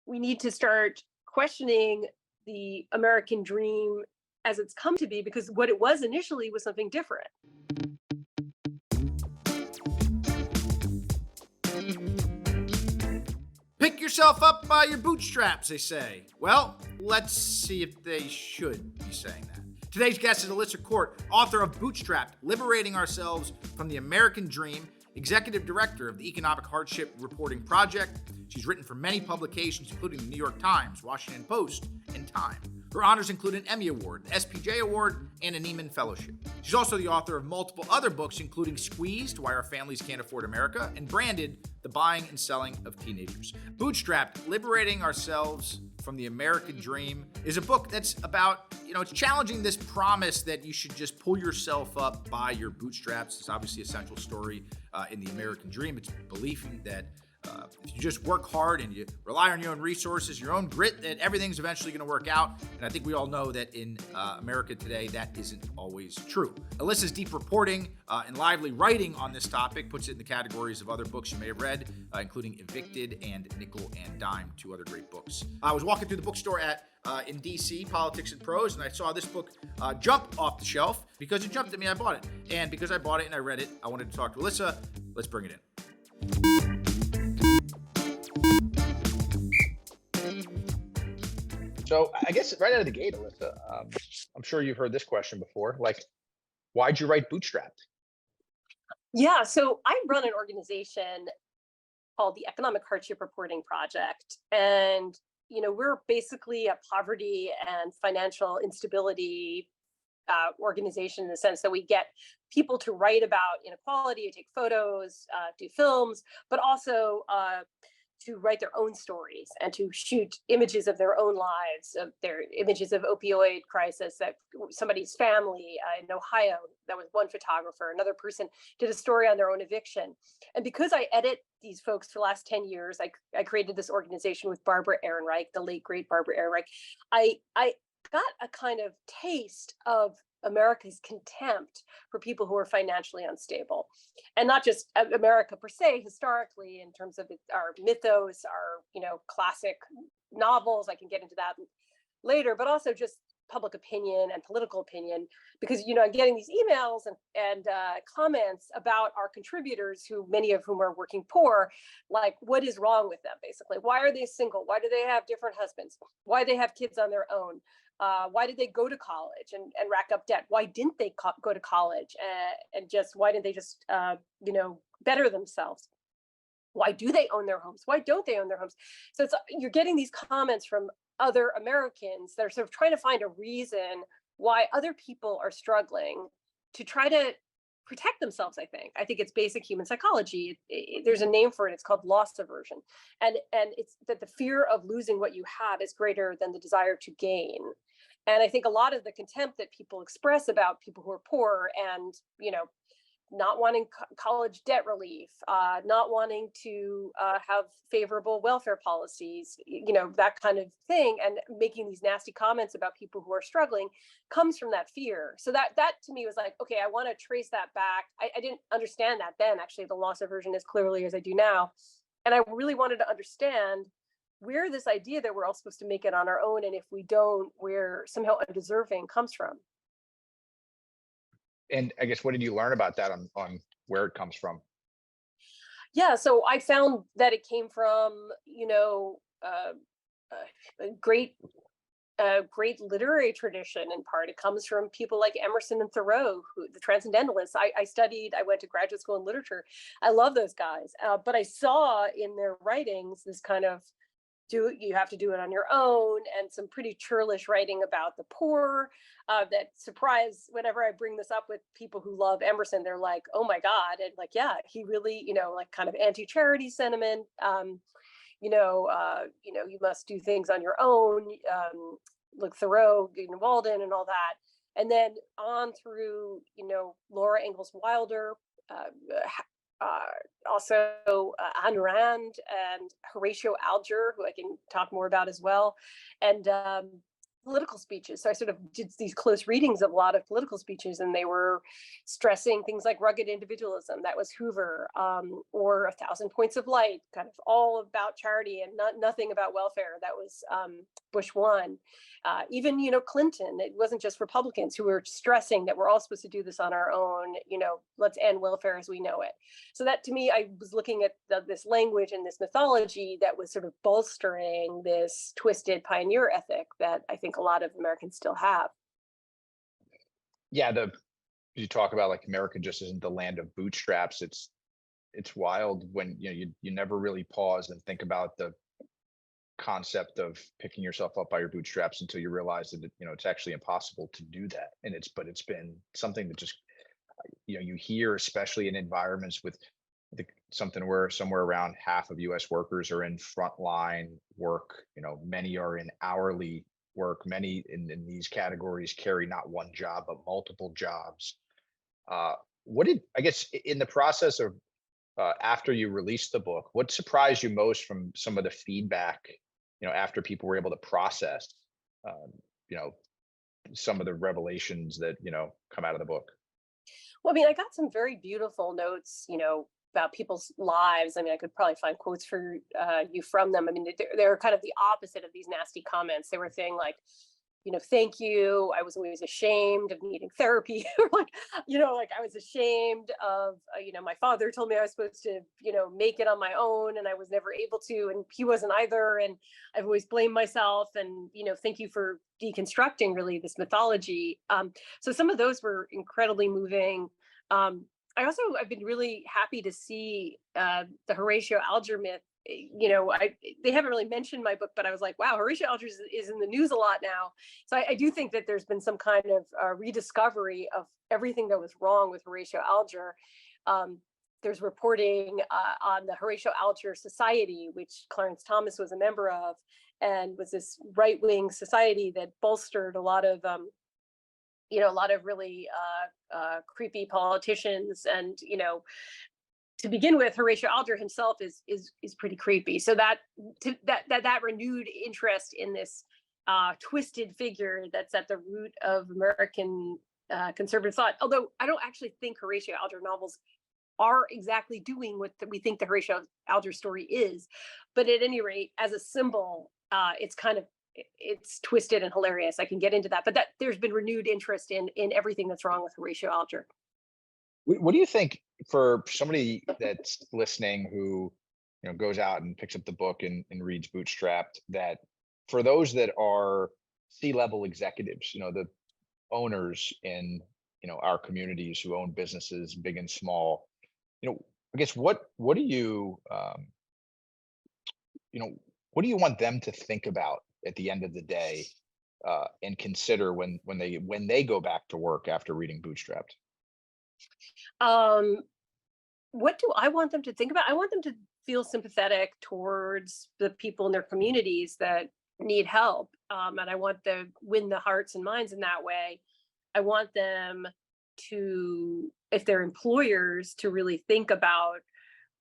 we need to start questioning the American dream as it's come to be, because what it was initially was something different. Pick yourself up by your bootstraps, they say. Well, let's see if they should be saying that. Today's guest is Alissa Quart, author of Bootstrapped, Liberating Ourselves from the American Dream, executive director of the Economic Hardship Reporting Project. She's written for many publications, including the New York Times, Washington Post, and Time. Her honors include an Emmy Award, an SPJ Award, and a Nieman Fellowship. She's also the author of multiple other books, including Squeezed, Why Our Families Can't Afford America, and Branded, The Buying and Selling of Teenagers. Bootstrapped, Liberating Ourselves from the American Dream is a book that's about, it's challenging this promise that you should just pull yourself up by your bootstraps. It's obviously a central story in the American Dream. It's believing that if you just work hard and you rely on your own resources, your own grit, that everything's eventually going to work out. And I think we all know that in America today, that isn't always true. Alissa's deep reporting and lively writing on this topic puts it in the categories of other books you may have read, including Evicted and Nickel and Dime, two other great books. I was walking through the bookstore in DC, Politics and Prose, and I saw this book jump off the shelf. Because it jumped at me, I bought it. And because I bought it and I read it, I wanted to talk to Alissa. Let's bring it in. So I guess right out of the gate, Alissa, I'm sure you've heard this question before. Like, why'd you write Bootstrapped? Yeah, so I run an organization called the Economic Hardship Reporting Project. And, we're basically a poverty and financial instability organization, in the sense that we get people to write about inequality, take photos, do films, but also to write their own stories and to shoot images of their own lives, of their images of opioid crisis, that somebody's family in Ohio, that was one photographer, another person did a story on their own eviction. And because I edit these folks for the last 10 years, I created this organization with Barbara Ehrenreich, the late, great Barbara Ehrenreich. I got a kind of taste of America's contempt for people who are financially unstable, and not just America per se, historically, in terms of our mythos, our classic novels. I can get into that later, but also just public opinion and political opinion, because I'm getting these emails and comments about our contributors, who many of whom are working poor, like, what is wrong with them? Basically, why are they single? Why do they have different husbands? Why do they have kids on their own? Why did they go to college and rack up debt? Why didn't they go to college and just why didn't they just better themselves? Why do they own their homes? Why don't they own their homes? So you're getting these comments from other Americans that are sort of trying to find a reason why other people are struggling to try to protect themselves. I think it's basic human psychology. There's a name for it. It's called loss aversion, and it's that the fear of losing what you have is greater than the desire to gain. And I think a lot of the contempt that people express about people who are poor and not wanting college debt relief, not wanting to have favorable welfare policies, that kind of thing, and making these nasty comments about people who are struggling, comes from that fear. So that to me was like, okay, I want to trace that back. I didn't understand that then, actually, the loss aversion as clearly as I do now. And I really wanted to understand where this idea that we're all supposed to make it on our own, and if we don't, we're somehow undeserving, comes from. And I guess, what did you learn about that on where it comes from? Yeah, so I found that it came from, a great literary tradition. In part, it comes from people like Emerson and Thoreau, the Transcendentalists. I went to graduate school in literature. I love those guys, but I saw in their writings this kind of you have to do it on your own, and some pretty churlish writing about the poor, that surprise whenever I bring this up with people who love Emerson. They're like, oh my God. And like, yeah, he really, like kind of anti-charity sentiment, you must do things on your own, like Thoreau, Walden and all that. And then on through, Laura Ingalls Wilder, also Ayn Rand and Horatio Alger, who I can talk more about as well. And political speeches. So I sort of did these close readings of a lot of political speeches, and they were stressing things like rugged individualism, that was Hoover, or 1,000 Points of Light, kind of all about charity and nothing about welfare, that was Bush 1. Even, Clinton, it wasn't just Republicans who were stressing that we're all supposed to do this on our own, let's end welfare as we know it. So that, to me, I was looking at this language and this mythology that was sort of bolstering this twisted pioneer ethic that I think a lot of Americans still have. Yeah, you talk about like America just isn't the land of bootstraps. It's wild when you never really pause and think about the concept of picking yourself up by your bootstraps until you realize that it's actually impossible to do that. And it's been something that just you hear, especially in environments with something where somewhere around half of U.S. workers are in frontline work. Many are in hourly work. Many in these categories carry not one job but multiple jobs. I guess in the process of after you released the book, what surprised you most from some of the feedback? After people were able to process, some of the revelations that come out of the book. Well, I mean, I got some very beautiful notes, about people's lives. I mean, I could probably find quotes for you from them. I mean, they're kind of the opposite of these nasty comments. They were saying like, thank you. I was always ashamed of needing therapy. Or like, like I was ashamed of, my father told me I was supposed to, make it on my own, and I was never able to, and he wasn't either. And I've always blamed myself. And, thank you for deconstructing really this mythology. So some of those were incredibly moving. I've been really happy to see the Horatio Alger myth. They haven't really mentioned my book, but I was like, wow, Horatio Alger is in the news a lot now. So I do think that there's been some kind of rediscovery of everything that was wrong with Horatio Alger. There's reporting on the Horatio Alger Society, which Clarence Thomas was a member of, and was this right-wing society that bolstered a lot of really creepy politicians. And, to begin with, Horatio Alger himself is pretty creepy. So that renewed interest in this twisted figure that's at the root of American conservative thought. Although I don't actually think Horatio Alger novels are exactly doing what we think the Horatio Alger story is. But at any rate, as a symbol, it's twisted and hilarious. I can get into that, but there's been renewed interest in everything that's wrong with Horatio Alger. What do you think, for somebody that's listening who goes out and picks up the book and reads Bootstrapped, that for those that are C-level executives, the owners in our communities who own businesses big and small, I guess what do you what do you want them to think about at the end of the day and consider when they go back to work after reading Bootstrapped? What do I want them to think about? I want them to feel sympathetic towards the people in their communities that need help. And I want to win the hearts and minds in that way. I want them to, if they're employers, to really think about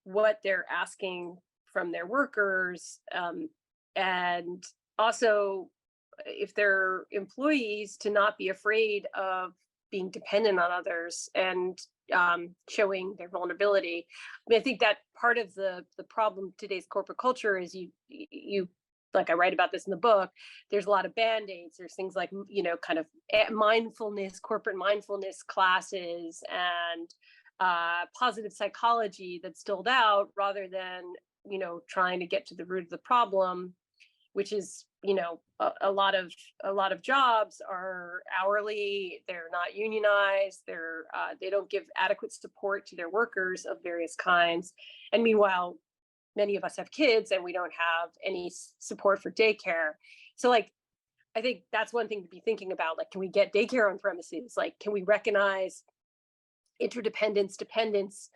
what they're asking from their workers. And also, if they're employees, to not be afraid of being dependent on others and showing their vulnerability. I mean, I think that part of the problem of today's corporate culture is you like, I write about this in the book, there's a lot of band-aids. There's things like, kind of mindfulness, corporate mindfulness classes, and positive psychology that's doled out rather than, trying to get to the root of the problem, which is, a lot of jobs are hourly, they're not unionized, they don't give adequate support to their workers of various kinds. And meanwhile, many of us have kids and we don't have any support for daycare. So like, I think that's one thing to be thinking about. Like, can we get daycare on premises? Like, can we recognize interdependence, dependence,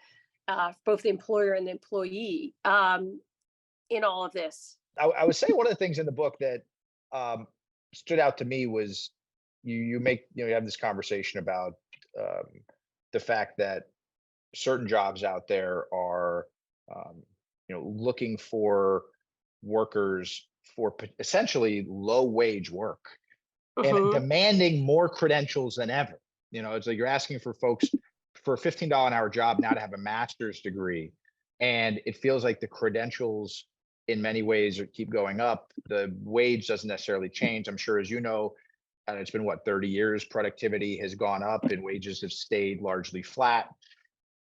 both the employer and the employee in all of this? I would say one of the things in the book that stood out to me was you have this conversation about the fact that certain jobs out there are looking for workers for essentially low wage work. and Mhm. demanding more credentials than ever. It's like you're asking for folks for a $15 an hour job now to have a master's degree. And it feels like the credentials in many ways keep going up. The wage doesn't necessarily change. I'm sure, as you know, and it's been 30 years, productivity has gone up and wages have stayed largely flat.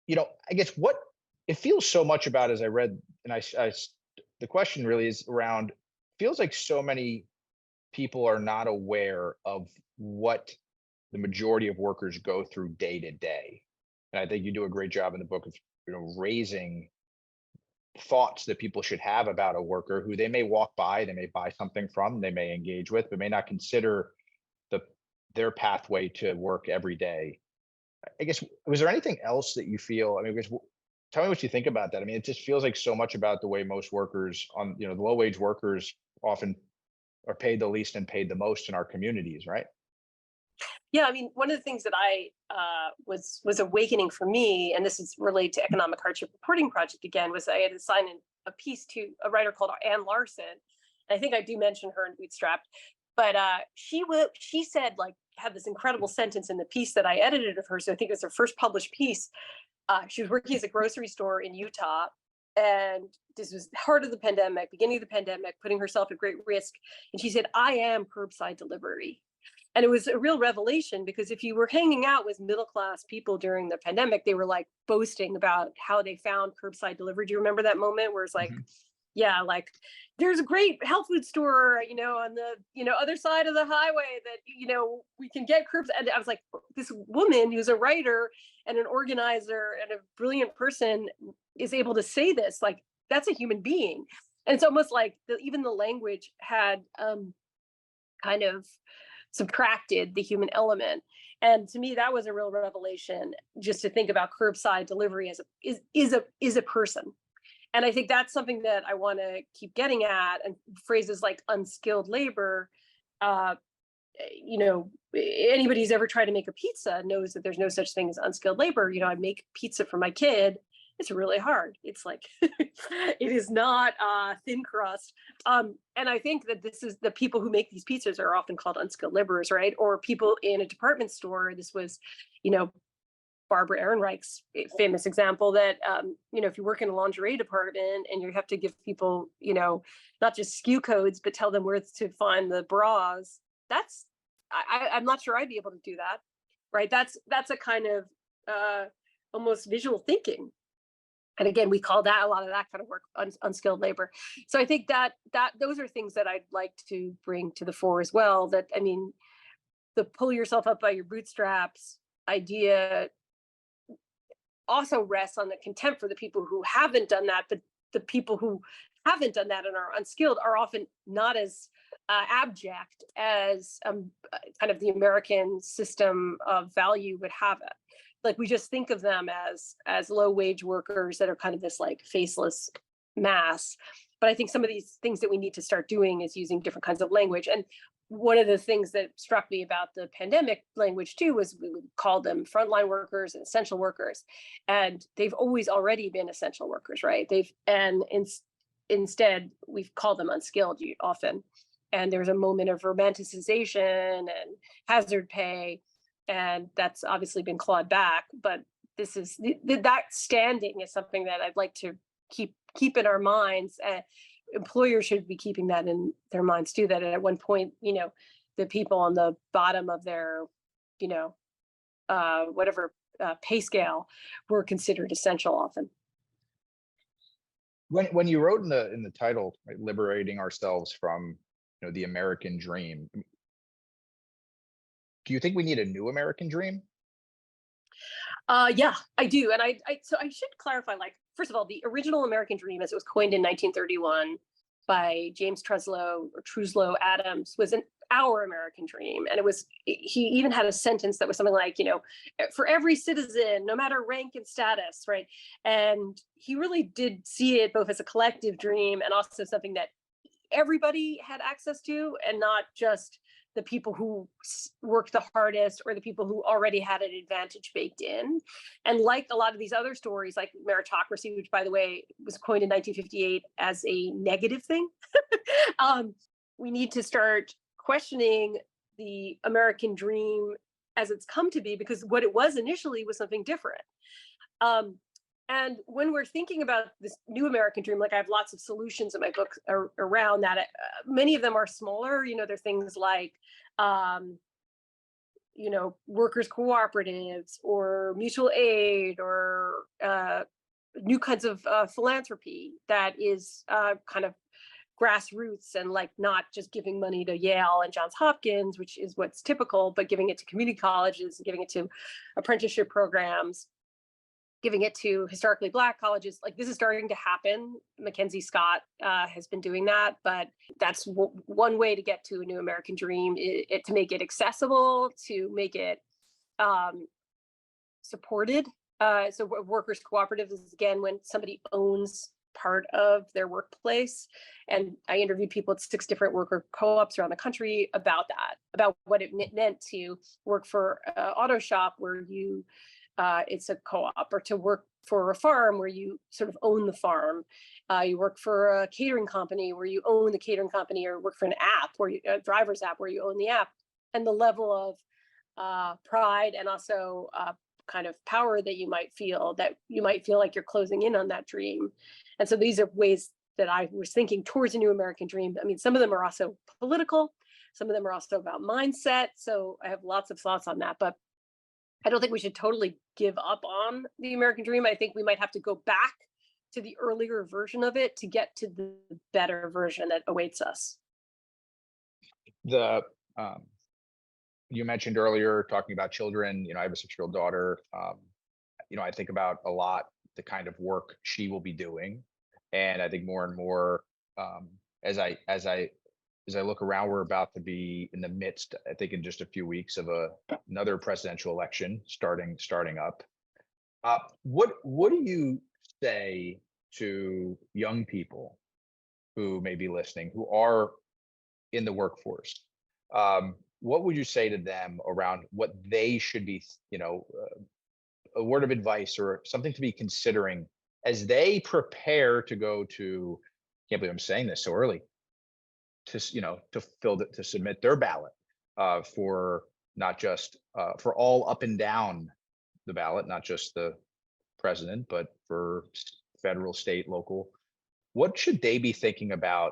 I guess what it feels so much about, as I read, and the question really is around, feels like so many people are not aware of what the majority of workers go through day to day. And I think you do a great job in the book of, raising thoughts that people should have about a worker who they may walk by, they may buy something from, they may engage with, but may not consider their pathway to work every day. I guess, was there anything else that you feel? I mean, tell me what you think about that. I mean, it just feels like so much about the way most workers the low wage workers often are paid the least and paid the most in our communities, right? Yeah, I mean, one of the things that I was awakening for me, and this is related to Economic Hardship Reporting Project again, was I had assigned a piece to a writer called Ann Larson. And I think I do mention her in Bootstrapped, but she said, like, had this incredible sentence in the piece that I edited of her. So I think it was her first published piece. She was working as a grocery store in Utah, and this was heart of the pandemic, beginning of the pandemic, putting herself at great risk. And she said, "I am curbside delivery." And it was a real revelation, because if you were hanging out with middle class people during the pandemic, they were like boasting about how they found curbside delivery. Do you remember that moment where it's like, Mhm. yeah, like, there's a great health food store, on the, other side of the highway that, we can get curbs. And I was like, this woman who's a writer and an organizer and a brilliant person is able to say this, like, that's a human being. And it's almost like even the language had kind of subtracted the human element. And to me, that was a real revelation, just to think about curbside delivery as is a person. And I think that's something that I want to keep getting at. And phrases like unskilled labor, uh, anybody who's ever tried to make a pizza knows that there's no such thing as unskilled labor. I make pizza for my kid. It's really hard. It's like, it is not thin crust. And I think that this is, the people who make these pizzas are often called unskilled laborers, right? Or people in a department store. This was, Barbara Ehrenreich's famous example that, if you work in a lingerie department and you have to give people, not just SKU codes, but tell them where to find the bras, I'm not sure I'd be able to do that, right? That's a kind of almost visual thinking. And again, we call that, a lot of that kind of work, unskilled labor. So I think that those are things that I'd like to bring to the fore as well. That, I mean, the pull yourself up by your bootstraps idea also rests on the contempt for the people who haven't done that. But the people who haven't done that and are unskilled are often not as abject as kind of the American system of value would have it. Like, we just think of them as low wage workers that are kind of this like faceless mass. But I think some of these things that we need to start doing is using different kinds of language. And one of the things that struck me about the pandemic language too was we would call them frontline workers and essential workers, and they've always already been essential workers, right? Instead we've called them unskilled often, and there's a moment of romanticization and hazard pay, and that's obviously been clawed back. But this is that standing is something that I'd like to keep in our minds. Employers should be keeping that in their minds too, that at one point, the people on the bottom of their, whatever pay scale were considered essential often. When you wrote in the title, right, liberating ourselves from the American dream, do you think we need a new American dream? Yeah, I do. And so I should clarify, like, first of all, the original American dream, as it was coined in 1931 by James Truslow Adams, was our American dream. And he even had a sentence that was something like, for every citizen, no matter rank and status, right? And he really did see it both as a collective dream and also something that everybody had access to, and not just the people who worked the hardest or the people who already had an advantage baked in. And like a lot of these other stories, like meritocracy, which, by the way, was coined in 1958 as a negative thing, we need to start questioning the American dream as it's come to be, because what it was initially was something different. And when we're thinking about this new American dream, like I have lots of solutions in my book around that. Many of them are smaller. They're things like, workers' cooperatives or mutual aid or new kinds of philanthropy that is kind of grassroots and like not just giving money to Yale and Johns Hopkins, which is what's typical, but giving it to community colleges and giving it to apprenticeship programs, giving it to historically Black colleges. Like this is starting to happen. Mackenzie Scott has been doing that, but that's one way to get to a new American dream, to make it accessible, to make it supported. So workers' cooperatives is, again, when somebody owns part of their workplace. And I interviewed people at 6 different worker co-ops around the country about that, about what it meant to work for an auto shop where you it's a co-op, or to work for a farm where you sort of own the farm. You work for a catering company where you own the catering company, or work for an app where a driver's app where you own the app, and the level of pride and also kind of power that you might feel like you're closing in on that dream. And so these are ways that I was thinking towards a new American dream. I mean, some of them are also political, some of them are also about mindset. So I have lots of thoughts on that, but I don't think we should totally give up on the American dream. I think we might have to go back to the earlier version of it to get to the better version that awaits us. The you mentioned earlier talking about children. I have a 6-year-old daughter. I think about a lot the kind of work she will be doing, and I think more and more as I look around, we're about to be in the midst, I think, in just a few weeks of another presidential election starting up. What do you say to young people who may be listening, who are in the workforce? What would you say to them around what they should be, a word of advice or something to be considering as they prepare to go to, can't believe I'm saying this so early, to submit their ballot for not just for all up and down the ballot, not just the president, but for federal, state, local. What should they be thinking about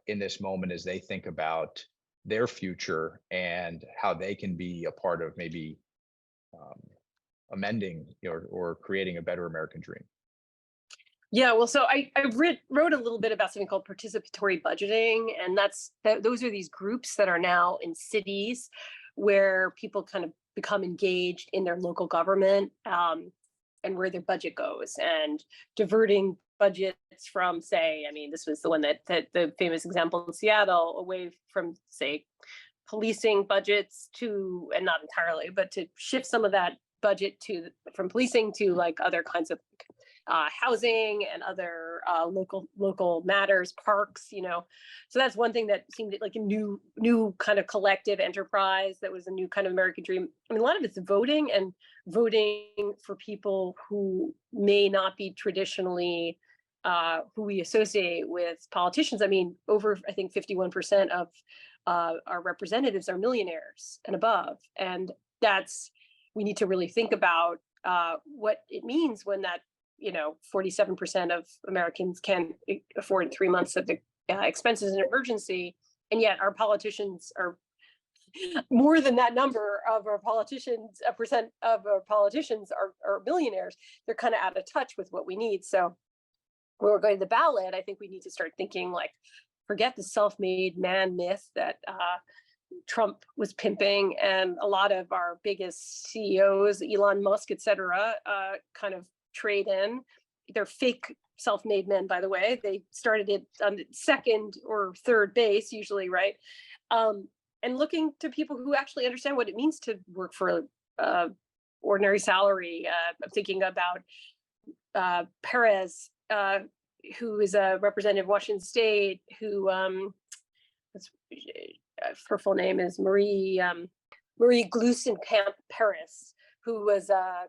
in this moment as they think about their future and how they can be a part of maybe amending or creating a better American dream? Yeah, well, so I wrote a little bit about something called participatory budgeting, and those are these groups that are now in cities where people kind of become engaged in their local government and where their budget goes, and diverting budgets from, say, I mean, this was the one that the famous example in Seattle, away from, say, policing budgets to, and not entirely, but to shift some of that budget from policing to like other kinds of housing and other local matters, parks, So that's one thing that seemed like a new kind of collective enterprise that was a new kind of American dream. I mean, a lot of it's voting, and voting for people who may not be traditionally who we associate with politicians. I mean, I think 51% of our representatives are millionaires and above. And we need to really think about what it means when that 47% of Americans can afford 3 months of the expenses in emergency, and yet our politicians are more than that number of our politicians. A percent of our politicians are billionaires. They're kind of out of touch with what we need. So when we're going to the ballot, I think we need to start thinking like, forget the self-made man myth that Trump was pimping, and a lot of our biggest CEOs, Elon Musk, et cetera, kind of trade in. They're fake self-made men, by the way. They started it on second or third base, usually, right? And looking to people who actually understand what it means to work for ordinary salary. I'm thinking about Perez, who is a representative of Washington State, who her full name is Marie Gluesenkamp Paris, who was a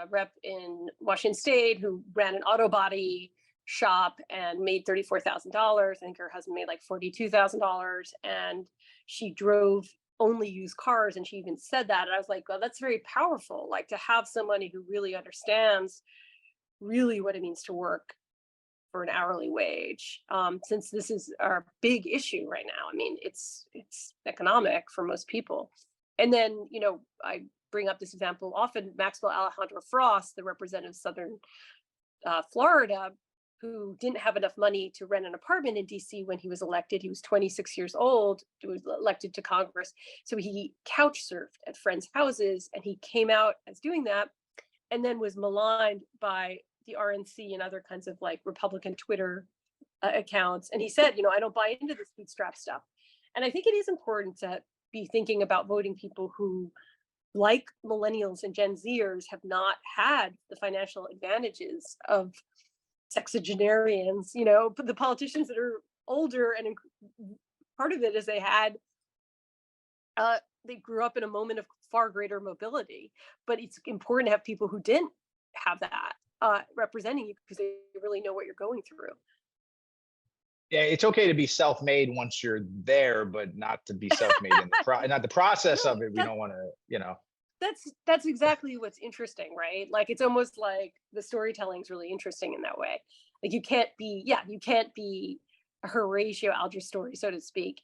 rep in Washington State, who ran an auto body shop and made $34,000. I think her husband made like $42,000, and she drove only use cars. And she even said that. And I was like, well, that's very powerful. Like to have somebody who really understands really what it means to work for an hourly wage, since this is our big issue right now. I mean, it's economic for most people. And then, I bring up this example often, Maxwell Alejandro Frost, the representative of Southern Florida, who didn't have enough money to rent an apartment in DC when he was elected. He was 26 years old, he was elected to Congress. So he couch surfed at friends' houses, and he came out as doing that, and then was maligned by the RNC and other kinds of like Republican Twitter accounts. And he said, I don't buy into this bootstrap stuff. And I think it is important to be thinking about voting people who, like millennials and Gen Zers, have not had the financial advantages of sexagenarians, but the politicians that are older. And part of it is they grew up in a moment of far greater mobility. But it's important to have people who didn't have that representing you, because they really know what you're going through. Yeah, it's okay to be self-made once you're there, but not to be self-made in not the process of it. We don't want to, That's exactly what's interesting, right? Like it's almost like the storytelling is really interesting in that way. Like you can't be a Horatio Alger story, so to speak,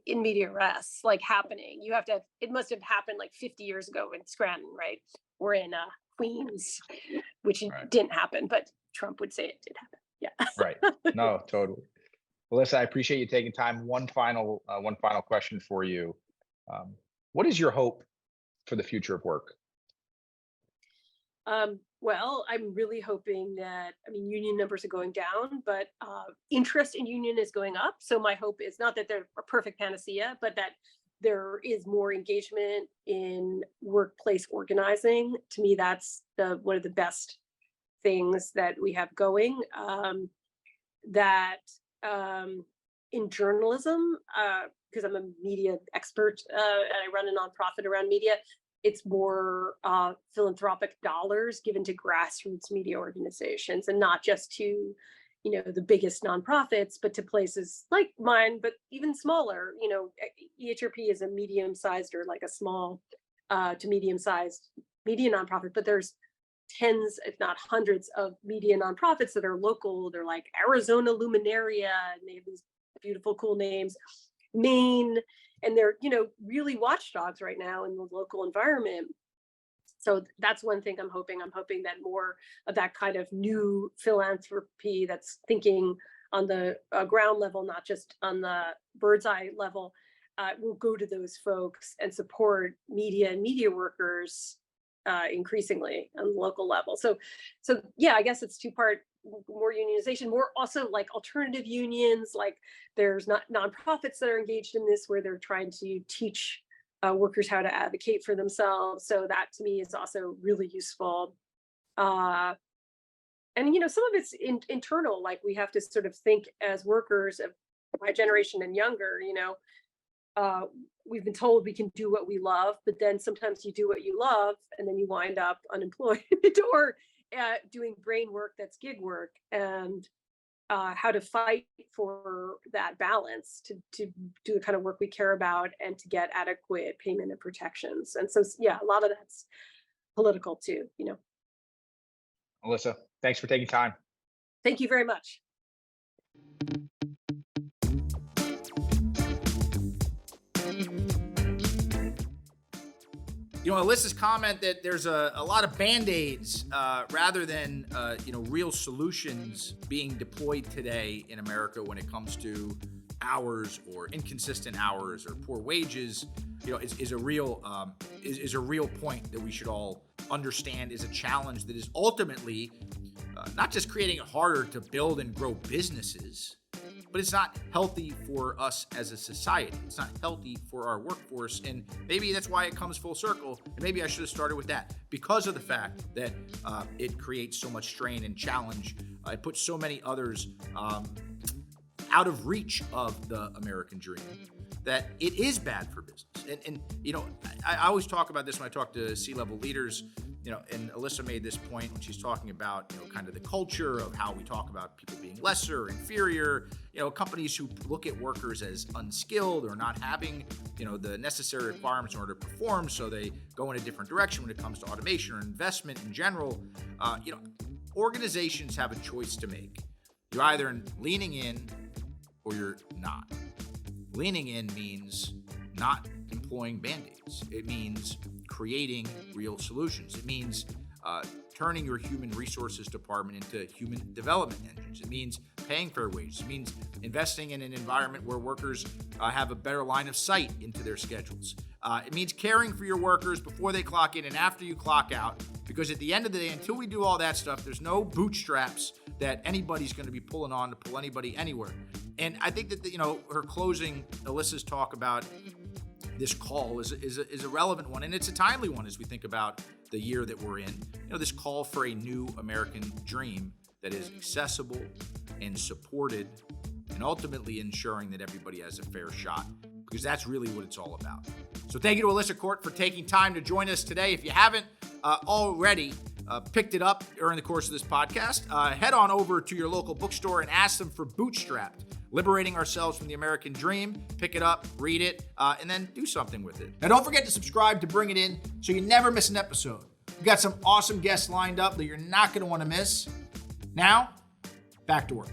in media res, like happening. It must have happened like 50 years ago in Scranton, right? Or in Queens, which Right. didn't happen, but Trump would say it did happen. Yeah. Right. No, totally. Alyssa, I appreciate you taking time. One final question for you. What is your hope for the future of work? Well, I'm really hoping that, union numbers are going down, but interest in union is going up. So my hope is not that they're a perfect panacea, but that there is more engagement in workplace organizing. To me, that's one of the best things that we have going. In journalism, because I'm a media expert and I run a nonprofit around media, it's more philanthropic dollars given to grassroots media organizations, and not just to, the biggest nonprofits, but to places like mine, but even smaller. EHRP is a medium-sized, or like a small to medium-sized media nonprofit, but there's tens, if not hundreds, of media nonprofits that are local. They're like Arizona Luminaria, and they have these beautiful, cool names, Maine, and they're, really watchdogs right now in the local environment. So that's one thing I'm hoping. I'm hoping that more of that kind of new philanthropy that's thinking on the ground level, not just on the bird's eye level, will go to those folks and support media and media workers increasingly on the local level. So yeah, I guess it's two-part: more unionization, more also like alternative unions. Like there's not nonprofits that are engaged in this, where they're trying to teach workers how to advocate for themselves. So that to me is also really useful. And some of it's internal. Like we have to sort of think as workers of my generation and younger. We've been told we can do what we love, but then sometimes you do what you love and then you wind up unemployed or doing brain work that's gig work, and how to fight for that balance to do the kind of work we care about and to get adequate payment and protections. And so, yeah, a lot of that's political too, Alyssa, thanks for taking time. Thank you very much. Alyssa's comment that there's a lot of Band-Aids rather than, real solutions being deployed today in America when it comes to hours or inconsistent hours or poor wages, is a real point that we should all understand is a challenge that is ultimately not just creating it harder to build and grow businesses, but it's not healthy for us as a society. It's not healthy for our workforce. And maybe that's why it comes full circle. And maybe I should have started with that, because of the fact that it creates so much strain and challenge. It puts so many others out of reach of the American dream, that it is bad for business. And I always talk about this when I talk to C-level leaders. and Alissa made this point when she's talking about, kind of the culture of how we talk about people being lesser, inferior, companies who look at workers as unskilled or not having, the necessary requirements in order to perform. So they go in a different direction when it comes to automation or investment in general. Organizations have a choice to make. You're either leaning in or you're not. Leaning in means not employing band-aids. It means creating real solutions. It means turning your human resources department into human development engines. It means paying fair wages. It means investing in an environment where workers have a better line of sight into their schedules. It means caring for your workers before they clock in and after you clock out, because at the end of the day, until we do all that stuff, there's no bootstraps that anybody's going to be pulling on to pull anybody anywhere. And I think that, her closing, Alyssa's talk about this call is a relevant one, and it's a timely one as we think about the year that we're in. This call for a new American dream that is accessible and supported, and ultimately ensuring that everybody has a fair shot, because that's really what it's all about. So thank you to Alissa Quart for taking time to join us today. If you haven't already picked it up during the course of this podcast, head on over to your local bookstore and ask them for Bootstrapped, Liberating Ourselves from the American Dream. Pick it up, read it, and then do something with it. Now, don't forget to subscribe to Bring It In so you never miss an episode. We've got some awesome guests lined up that you're not going to want to miss. Now, back to work.